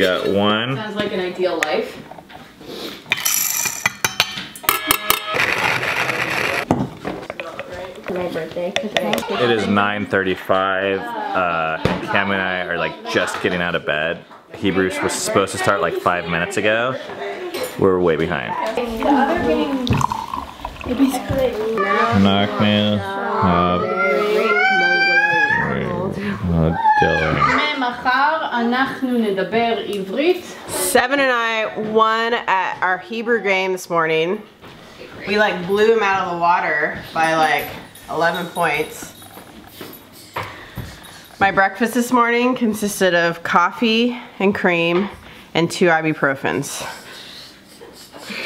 got one. Sounds like an ideal life. My birthday. It is 9:35. Cam and I are like just getting out of bed. Hebrew was supposed to start like 5 minutes ago. We're way behind. Seven and I won at our Hebrew game this morning. We like blew him out of the water by like 11 points. My breakfast this morning consisted of coffee and cream and 2 ibuprofens.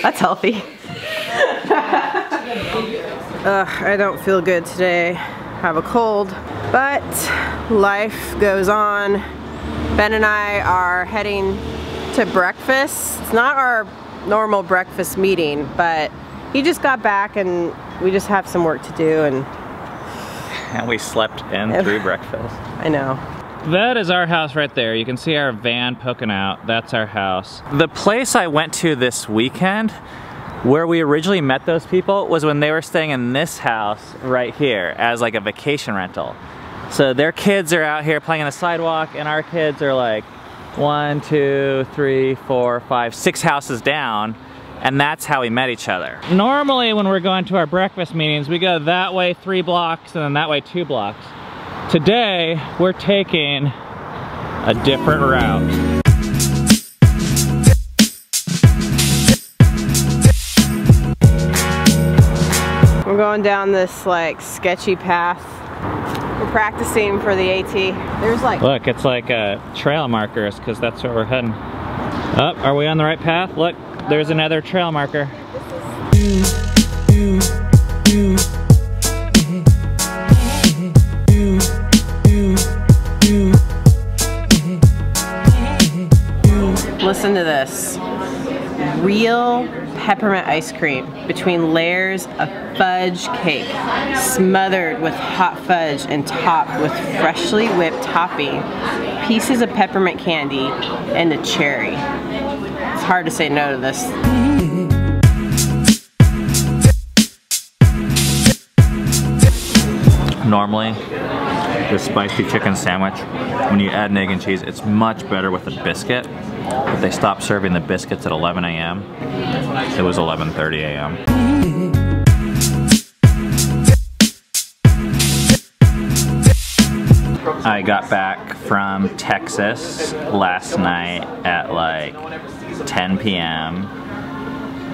That's healthy. I don't feel good today. I have a cold, but life goes on. Ben and I are heading to breakfast. It's not our normal breakfast meeting, but he just got back and we just have some work to do, and we slept in through breakfast. I know. That is our house right there. You can see our van poking out. That's our house. The place I went to this weekend where we originally met those people was when they were staying in this house right here as like a vacation rental. So their kids are out here playing on the sidewalk and our kids are like 1, 2, 3, 4, 5, 6 houses down. And that's how we met each other. Normally when we're going to our breakfast meetings, we go that way 3 blocks and then that way 2 blocks. Today, we're taking a different route. We're going down this like sketchy path. We're practicing for the AT. There's like... Look, it's like trail markers because that's where we're heading. Oh, are we on the right path? Look. There's another trail marker. Listen to this. Real peppermint ice cream between layers of fudge cake, smothered with hot fudge and topped with freshly whipped topping, pieces of peppermint candy, and a cherry. It's hard to say no to this. Normally, the spicy chicken sandwich, when you add an egg and cheese, it's much better with a biscuit. But they stopped serving the biscuits at 11 a.m. It was 11:30 a.m. I got back from Texas last night at like 10 p.m.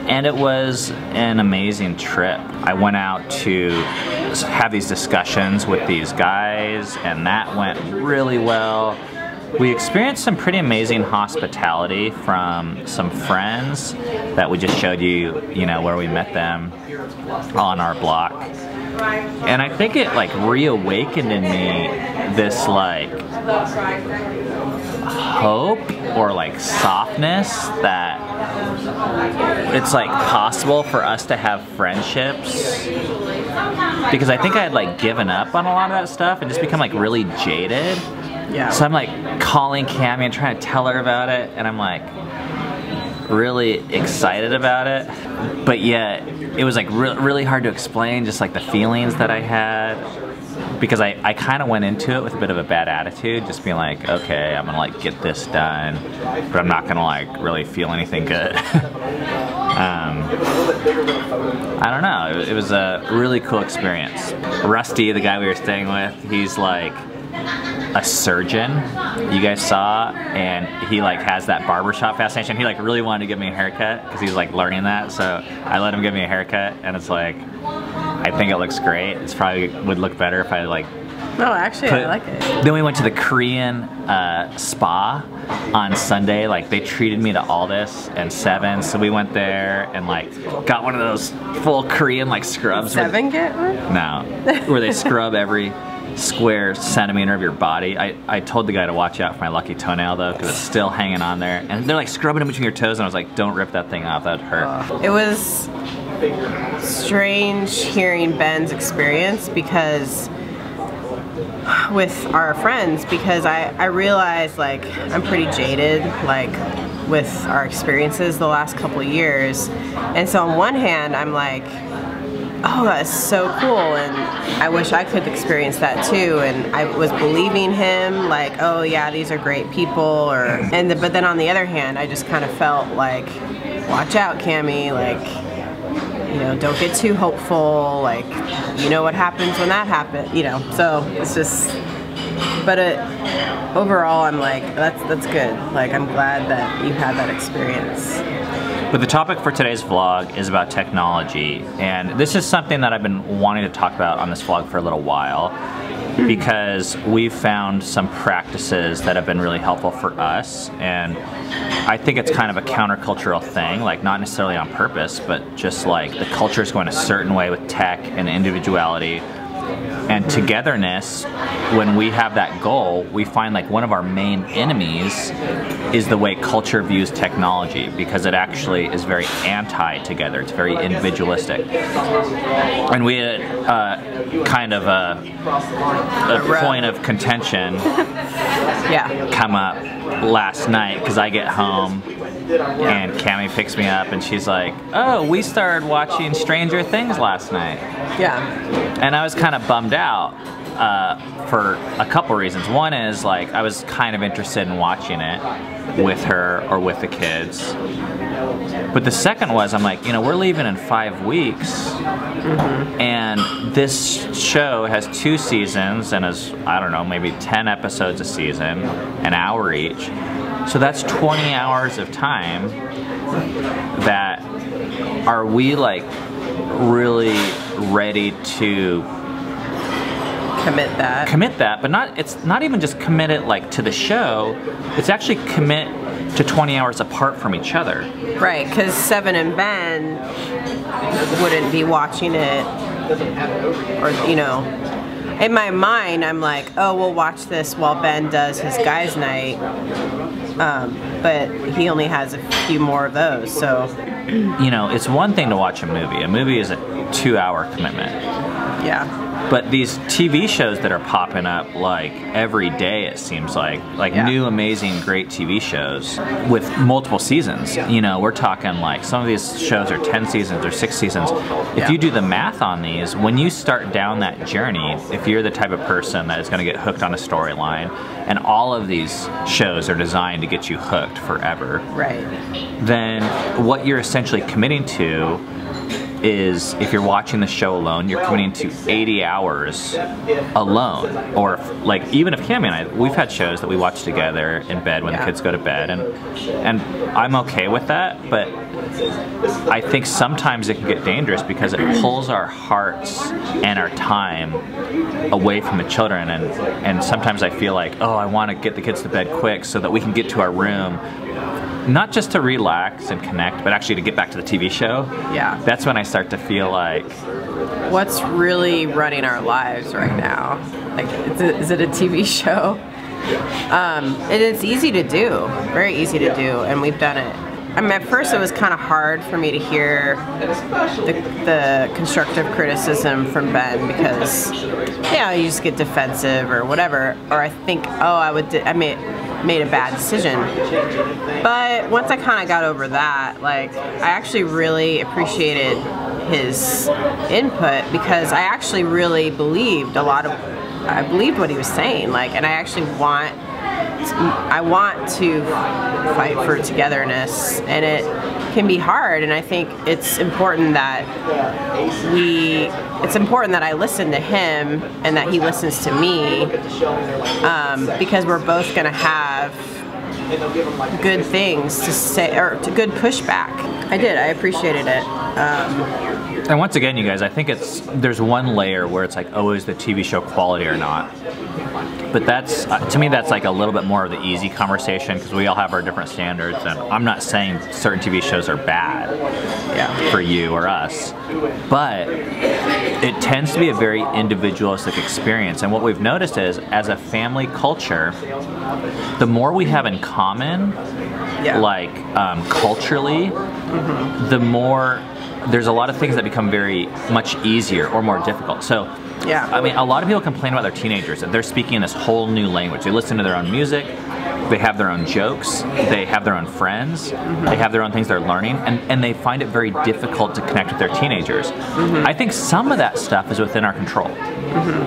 and it was an amazing trip. I went out to have these discussions with these guys and that went really well. We experienced some pretty amazing hospitality from some friends that we just showed you, where we met them on our block. And I think it like reawakened in me this like hope or like softness that it's like possible for us to have friendships, because I think I had like given up on a lot of that stuff and just become like really jaded. Yeah. So I'm like calling Cammie and trying to tell her about it, and I'm like really excited about it, but yet it was like really hard to explain just like the feelings that I had, because I kind of went into it with a bit of a bad attitude, just being like, okay, I'm gonna like get this done, but I'm not gonna like really feel anything good. I don't know, it was a really cool experience. Rusty, the guy we were staying with, he's like a surgeon, you guys saw, and he like has that barbershop fascination. He like really wanted to give me a haircut because he's like learning that, so I let him give me a haircut, and it's like, I think it looks great. It's probably would look better if I like... No, actually I like it. Then we went to the Korean spa on Sunday. Like they treated me to Aldous and Seven, so we went there and like got one of those full Korean like scrubs. Seven get one? No, where they scrub every square centimeter of your body. I told the guy to watch out for my lucky toenail though, because it's still hanging on there. And they're like scrubbing in between your toes, and I was like, don't rip that thing off, that'd hurt. It was strange hearing Ben's experience, because with our friends, because I realized like I'm pretty jaded like with our experiences the last couple of years, and so on one hand I'm like, oh, that's so cool, and I wish I could experience that too, and I was believing him like, oh yeah, these are great people, but then on the other hand I just kind of felt like, watch out, Cammie, like, you know, don't get too hopeful, like, you know what happens when that happens, you know. So it's just, but overall I'm like, that's good. Like, I'm glad that you had that experience. But the topic for today's vlog is about technology, and this is something that I've been wanting to talk about on this vlog for a little while, because we've found some practices that have been really helpful for us, and I think it's kind of a countercultural thing, like not necessarily on purpose, but just like the culture is going a certain way with tech and individuality and togetherness. When we have that goal, we find like one of our main enemies is the way culture views technology, because it actually is very anti-together. It's very individualistic. And we had kind of a point of contention come up last night, because I get home and Cammie picks me up and she's like, oh, we started watching Stranger Things last night. Yeah. And I was kind of bummed out for a couple reasons. One is like I was kind of interested in watching it with her or with the kids. But the second was, I'm like, you know, we're leaving in 5 weeks, and this show has 2 seasons and is, I don't know, maybe 10 episodes a season, an hour each. So that's 20 hours of time that are we like really ready to commit that, but it's not even just commit it like to the show, it's actually commit to 20 hours apart from each other. Right, because Seven and Ben wouldn't be watching it, or, you know, in my mind I'm like, oh, we'll watch this while Ben does his guys' night, but he only has a few more of those, so. You know, it's one thing to watch a movie. A movie is a 2-hour commitment. Yeah. But these TV shows that are popping up like every day, it seems like new, amazing, great TV shows with multiple seasons. You know, we're talking like some of these shows are 10 seasons or 6 seasons. If you do the math on these, when you start down that journey, if you're the type of person that is going to get hooked on a storyline, and all of these shows are designed to get you hooked forever, right, then what you're essentially committing to is, if you're watching the show alone, you're committing to 80 hours alone. Or like, even if Cammie and I, we've had shows that we watch together in bed when the kids go to bed, and I'm okay with that, but I think sometimes it can get dangerous because it pulls our hearts and our time away from the children, and sometimes I feel like, oh, I want to get the kids to bed quick so that we can get to our room, not just to relax and connect, but actually to get back to the TV show. Yeah. That's when I start to feel like, what's really running our lives right now? Like, is it a TV show? And it's easy to do, very easy to do, and we've done it. I mean, at first it was kind of hard for me to hear the constructive criticism from Ben, because, you know, you just get defensive or whatever, or I think, oh, I made a bad decision. But once I kind of got over that, like, I actually really appreciated his input, because I actually really believed I believed what he was saying, like, and I actually want to fight for togetherness, and it can be hard, and I think it's important that I listen to him and that he listens to me, because we're both gonna have good things to say, or good pushback. I appreciated it. And once again, you guys, I think there's one layer where it's like, oh, is the TV show quality or not? But that's, to me, that's like a little bit more of the easy conversation, because we all have our different standards, and I'm not saying certain TV shows are bad for you or us, but it tends to be a very individualistic experience. And what we've noticed is, as a family culture, the more we have in common, like culturally, the more there's a lot of things that become very much easier or more difficult. So Yeah. I mean, a lot of people complain about their teenagers and they're speaking in this whole new language. They listen to their own music, they have their own jokes, they have their own friends, they have their own things they're learning, and they find it very difficult to connect with their teenagers. I think some of that stuff is within our control.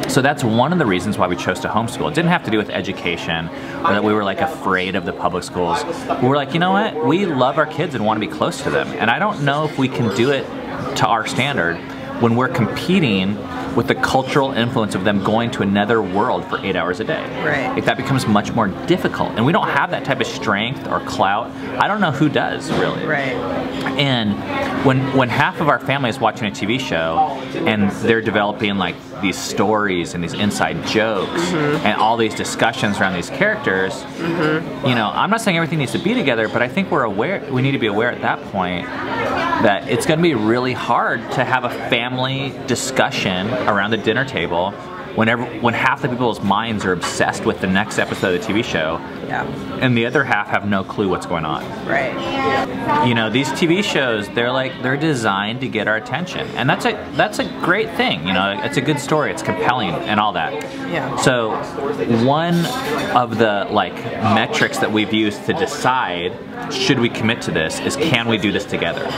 So that's one of the reasons why we chose to homeschool. It didn't have to do with education or that we were like afraid of the public schools. We were like, you know what? We love our kids and want to be close to them. And I don't know if we can do it to our standard when we're competing with the cultural influence of them going to another world for 8 hours a day. Right. Like, that becomes much more difficult. And we don't have that type of strength or clout. I don't know who does, really. Right. And when half of our family is watching a TV show and they're developing like these stories and these inside jokes and all these discussions around these characters, you know, I'm not saying everything needs to be together, but I think we need to be aware at that point that it's going to be really hard to have a family discussion around the dinner table when half the people's minds are obsessed with the next episode of the TV show, and the other half have no clue what's going on. Right. You know, these TV shows, they're designed to get our attention, and that's a great thing. You know, it's a good story, it's compelling, and all that. Yeah. So one of the like metrics that we've used to decide should we commit to this is, can we do this together?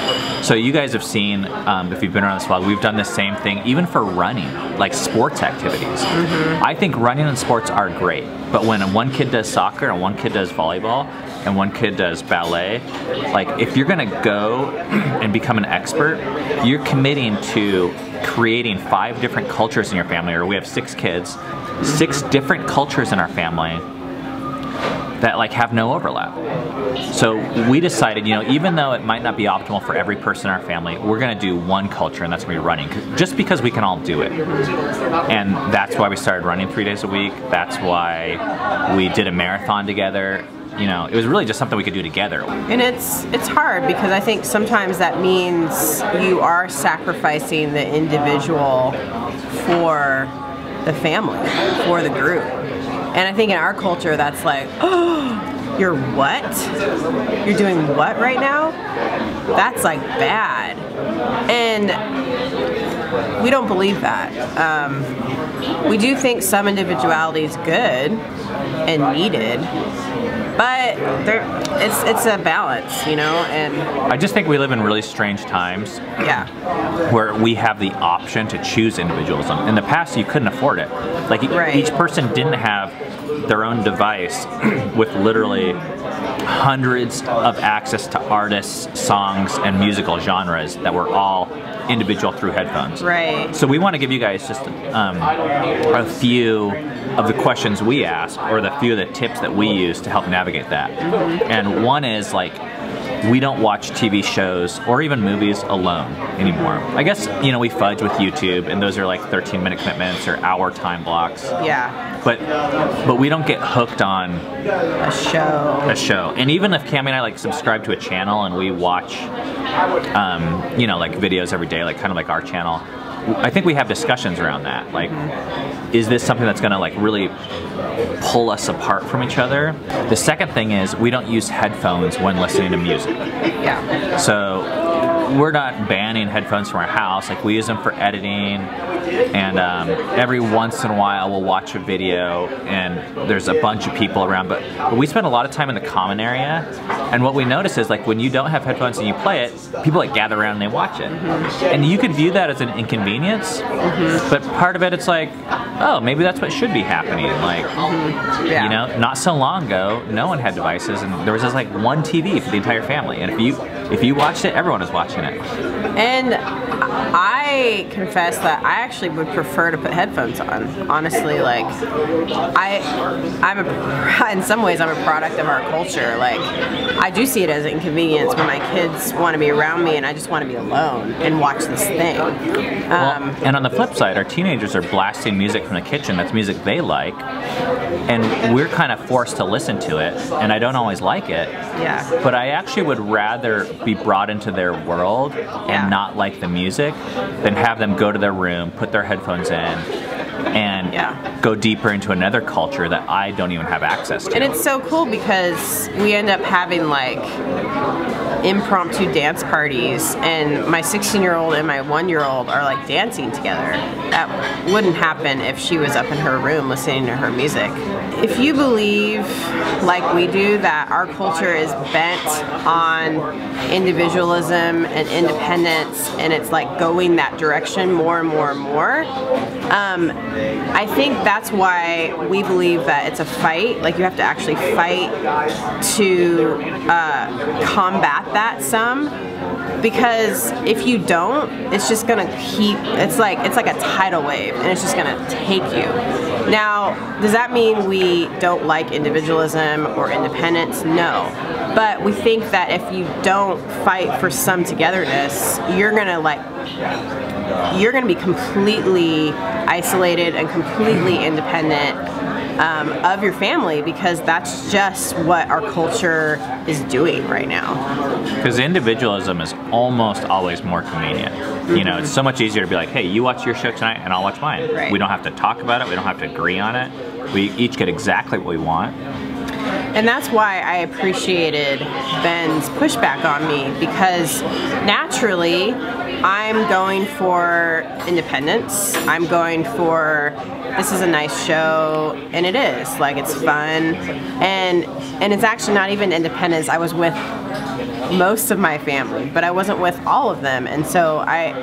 So you guys have seen, if you've been around this vlog, we've done the same thing even for running, like sports activities. I think running and sports are great, but when one kid does soccer and one kid does volleyball and one kid does ballet, like, if you're gonna go and become an expert, you're committing to creating 5 different cultures in your family, or we have 6 kids, 6 different cultures in our family that like have no overlap. So we decided, you know, even though it might not be optimal for every person in our family, we're gonna do one culture, and that's gonna be running, just because we can all do it. And that's why we started running 3 days a week. That's why we did a marathon together. You know, it was really just something we could do together. And it's hard because I think sometimes that means you are sacrificing the individual for the family, for the group. And I think in our culture that's like, oh, you're what? You're doing what right now? That's like bad. And we don't believe that. We do think some individuality is good and needed, but it's a balance, you know. And I just think we live in really strange times. Yeah. Where we have the option to choose individualism. In the past, you couldn't afford it. Like, each person didn't have their own device with literally hundreds of access to artists, songs, and musical genres that were all individual through headphones. Right. So we want to give you guys just a few of the questions we ask, or the few of the tips that we use to help navigate that. And one is, like, we don't watch TV shows or even movies alone anymore. I guess, you know, we fudge with YouTube, and those are like 13-minute commitments or hour time blocks. Yeah. But we don't get hooked on a show. And even if Cami and I like subscribe to a channel and we watch, you know, like videos every day, like kind of like our channel, I think we have discussions around that. Like, is this something that's gonna like really pull us apart from each other? The second thing is, we don't use headphones when listening to music. Yeah. So we're not banning headphones from our house. Like, we use them for editing, and every once in a while we'll watch a video and there's a bunch of people around, but we spend a lot of time in the common area, and what we notice is, like, when you don't have headphones and you play it, people like gather around and they watch it. And you could view that as an inconvenience, but part of it, it's like, oh, maybe that's what should be happening. Like, you know, not so long ago, no one had devices, and there was just like one TV for the entire family, and if you watched it, everyone was watching it. And I confess that I actually would prefer to put headphones on. Honestly, like, in some ways I'm a product of our culture. Like, I do see it as an inconvenience when my kids want to be around me and I just want to be alone and watch this thing. And on the flip side, our teenagers are blasting music from the kitchen. That's music they like, and we're kind of forced to listen to it, and I don't always like it. Yeah. But I actually would rather be brought into their world and not like the music than have them go to their room, put their headphones in, and go deeper into another culture that I don't even have access to. And it's so cool because we end up having like impromptu dance parties, and my 16-year-old and my 1-year-old are like dancing together. That wouldn't happen if she was up in her room listening to her music. If you believe, like we do, that our culture is bent on individualism and independence, and it's like going that direction more and more and more, I think that's why we believe that it's a fight. Like, you have to actually fight to combat that some, because if you don't, it's just gonna keep, it's like a tidal wave, and it's just gonna take you. Now, does that mean we don't like individualism or independence? No. But we think that if you don't fight for some togetherness, you're gonna be completely isolated and completely independent of your family, because that's just what our culture is doing right now. Because individualism is almost always more convenient. You know, it's so much easier to be like, hey, you watch your show tonight and I'll watch mine. Right. We don't have to talk about it. We don't have to agree on it. We each get exactly what we want. And that's why I appreciated Ben's pushback on me, because naturally I'm going for independence. I'm going for, this is a nice show, and it is. Like, it's fun. And it's actually not even independence. I was with most of my family, but I wasn't with all of them. And so I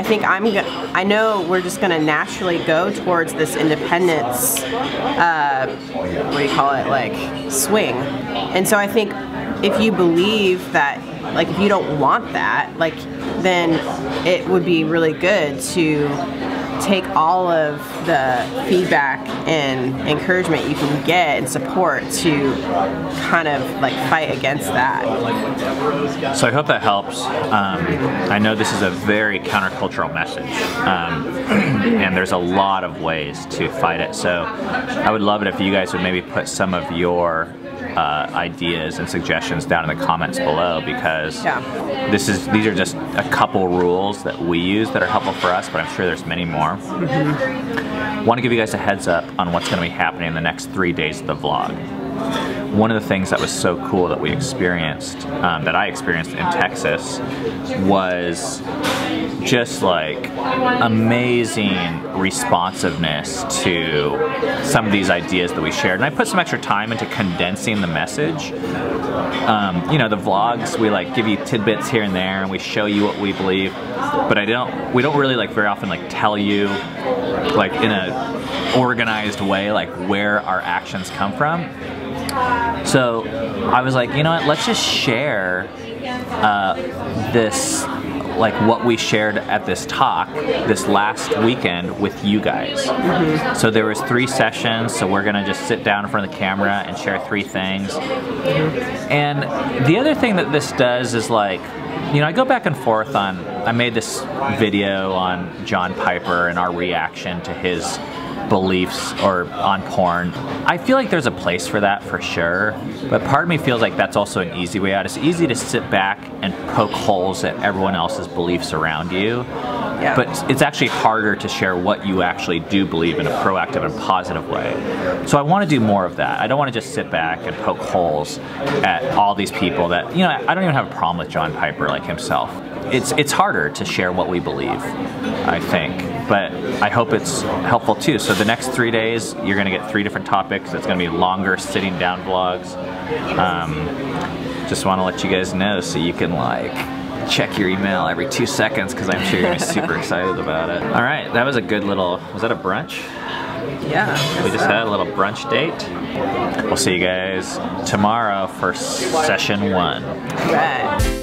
think I know we're just gonna naturally go towards this independence, what do you call it, like, swing. And so I think if you believe that, like, if you don't want that, like, then it would be really good to take all of the feedback and encouragement you can get and support to kind of like fight against that. So I hope that helps. I know this is a very countercultural message, and there's a lot of ways to fight it. So I would love it if you guys would maybe put some of your ideas and suggestions down in the comments below, because these are just a couple rules that we use that are helpful for us, but I'm sure there's many more. Want to give you guys a heads up on what's going to be happening in the next 3 days of the vlog. One of the things that was so cool that we experienced, that I experienced in Texas, was just like amazing responsiveness to some of these ideas that we shared. And I put some extra time into condensing the message. You know, the vlogs, we like give you tidbits here and there, and we show you what we believe, but we don't really like very often like tell you like in a organized way like where our actions come from. So I was like, you know what, let's just share this, like what we shared at this talk this last weekend with you guys. So there was 3 sessions, so we're gonna just sit down in front of the camera and share 3 things. And the other thing that this does is, like, you know, I go back and forth on, I made this video on John Piper and our reaction to his beliefs or on porn. I feel like there's a place for that for sure, but part of me feels like that's also an easy way out. It's easy to sit back and poke holes at everyone else's beliefs around you, but it's actually harder to share what you actually do believe in a proactive and positive way. So I want to do more of that. I don't want to just sit back and poke holes at all these people that, you know, I don't even have a problem with John Piper like himself. It's harder to share what we believe, I think, but I hope it's helpful too. So the next 3 days, you're gonna get 3 different topics. It's gonna be longer sitting down vlogs. Just wanna let you guys know so you can like check your email every 2 seconds, because I'm sure you're gonna be super excited about it. All right, that was a good little, was that a brunch? Yeah. We just had a little brunch date. We'll see you guys tomorrow for session 1. Right.